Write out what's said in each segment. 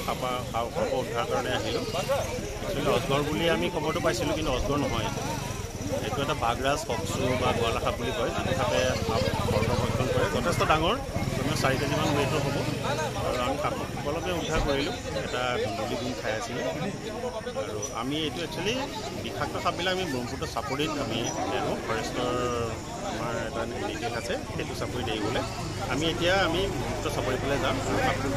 সৰ্প উদ্ধাৰৰ কাৰণে আহিলোঁ। একচুৱেলি অজগৰ বুলি আমি খবৰটো পাইছিলোঁ, কিন্তু অজগৰ নহয়। এইটো এটা বাঘৰাজ ফক্সু বা গোৱালা সাপ বুলি কয়, যিটো সাপে সৰ্পভক্ষণ কৰে। যথেষ্ট ডাঙৰ, কমেও 4 কেজিমান ৱেইটৰ হ'ব। আৰু আমি সাপক সকলোকে উদ্ধাৰ কৰিলোঁ। এটা ধুন্দুলি গুণ খাই আছিলে। আৰু আমি এইটো একচুৱেলি বিষাক্ত সাপবিলাক আমি ব্ৰহ্মপুত্ৰ চাপৰিত আমি আনোঁ। ফৰেষ্টৰ আমাৰ এটা নিৰ্দেশ আছে, সেইটো চাপৰিত এৰিবলৈ। আমি ব্ৰহ্মপুত্ৰ চাপৰি ফালে যাম আৰু সাপটো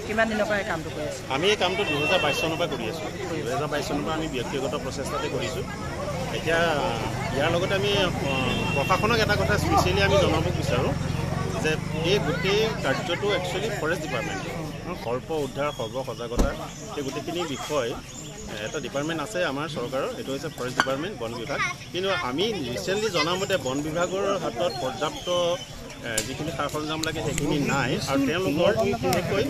কিমান দিনৰ পৰা এই কামটো কৰি আছোঁ? আমি এই কামটো 2022 চনৰ পৰা কৰি আছোঁ। 2022 চনৰ পৰা আমি ব্যক্তিগত প্ৰচেষ্টাতে কৰিছোঁ। এতিয়া ইয়াৰ লগতে আমি প্ৰশাসনক এটা কথা স্পেচিয়েলি আমি জনাব বিচাৰোঁ যে এই গোটেই কাৰ্যটো একচুৱেলি ফৰেষ্ট ডিপাৰ্টমেণ্ট, সৰ্প উদ্ধাৰ, সৰ্প সজাগতা, এই গোটেইখিনি বিষয় এটা ডিপাৰ্টমেণ্ট আছে আমাৰ চৰকাৰৰ, এইটো হৈছে ফৰেষ্ট ডিপাৰ্টমেণ্ট, বন বিভাগ। কিন্তু আমি ৰিচেণ্টলি জনামতে বন বিভাগৰ হাতত পৰ্যাপ্ত যিখিনি সা সৰঞ্জাম লাগে সেইখিনি নাই। আৰু তেওঁলোকৰ বিশেষকৈ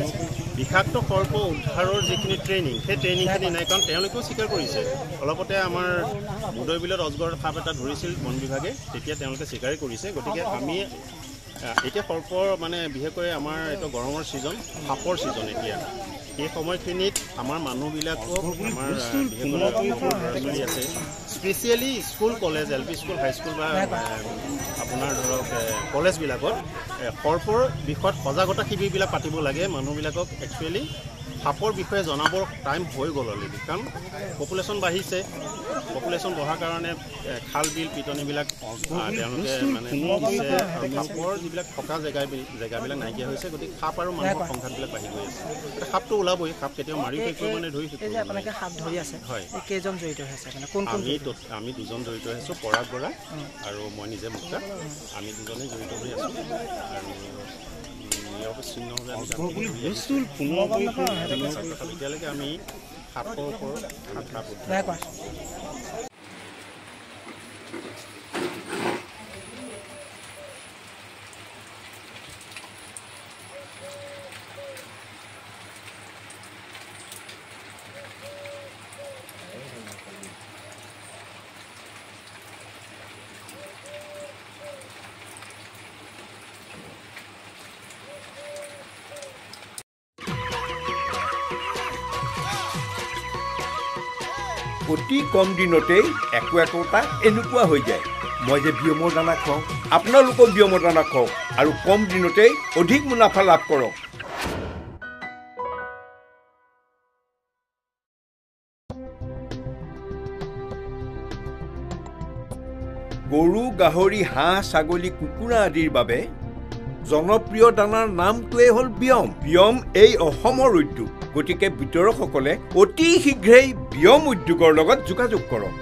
বিষাক্ত সৰ্প উদ্ধাৰৰ যিখিনি ট্ৰেইনিং, সেই ট্ৰেইনিংখিনি নাই। কাৰণ তেওঁলোকেও স্বীকাৰ কৰিছে, অলপতে আমাৰ মুদৈ বিলত অজগৰ সাপ এটা ধৰিছিল বন বিভাগে, তেতিয়া তেওঁলোকে স্বীকাৰেই কৰিছে। গতিকে আমি এতিয়া সৰ্পৰ বিশেষকৈ আমাৰ এইটো গৰমৰ ছিজন, সাপৰ ছিজন। এতিয়া সেই সময়খিনিত আমাৰ মানুহবিলাকক আমাৰ বিশেষকৈ ল'ৰা ছোৱালী আছে, specially school, college, LP school, high school বা আপোনাৰ ধৰক কলেজবিলাকত সৰ্পৰ বিষয়ত সজাগতা শিবিৰবিলাক পাতিব লাগে। মানুহবিলাকক একচুৱেলি সাপৰ বিষয়ে জনাবৰ টাইম হৈ গ'ল অলৰেডি। কাৰণ পপুলেশ্যন বাঢ়িছে, পপুলেশ্যন বঢ়াৰ কাৰণে খাল বিল পিটনিবিলাক তেওঁলোকে দিছে, আৰু সাপৰ যিবিলাক থকা জেগাবিলাক নাইকিয়া হৈছে। গতিকে সাপ আৰু মানুহৰ সংঘাতবিলাক বাঢ়ি গৈ আছে। এতিয়া সাপটো ওলাবই, সাপ কেতিয়াও মাৰি শেষ কৰিব ধৰি শেষ কৰিব। আপোনালোকে সাপ ধৰি আছে, হয়, কেইজন জড়িত হৈ আছে? আমি 2জন জড়িত হৈ আছোঁ, পৰাগ বৰা আৰু মই নিজে মুক্তা। আমি 2জনেই জড়িত হৈ আছোঁ। আৰু এতিয়ালৈকে আমি সাপৰ ওপৰত সাপ উদ্ধাৰ অতি কম দিনতেই একোটা এনেকুৱা হৈ যায়। মই যে বিয়মৰ দানা খুৱাওঁ, আপোনালোকেও বিয়মৰ দানা খুৱাওক আৰু কম দিনতেই অধিক মুনাফা লাভ কৰক। গৰু, গাহৰি, হাঁহ, ছাগলী, কুকুৰা আদিৰ বাবে জনপ্ৰিয় দানাৰ নামটোৱেই হ'ল বিয়ম। বিয়ম এই অসমৰ উদ্যোগ। গতিকে বিতৰকসকলে অতি শীঘ্ৰেই বিয়ম উদ্যোগৰ লগত যোগাযোগ কৰক।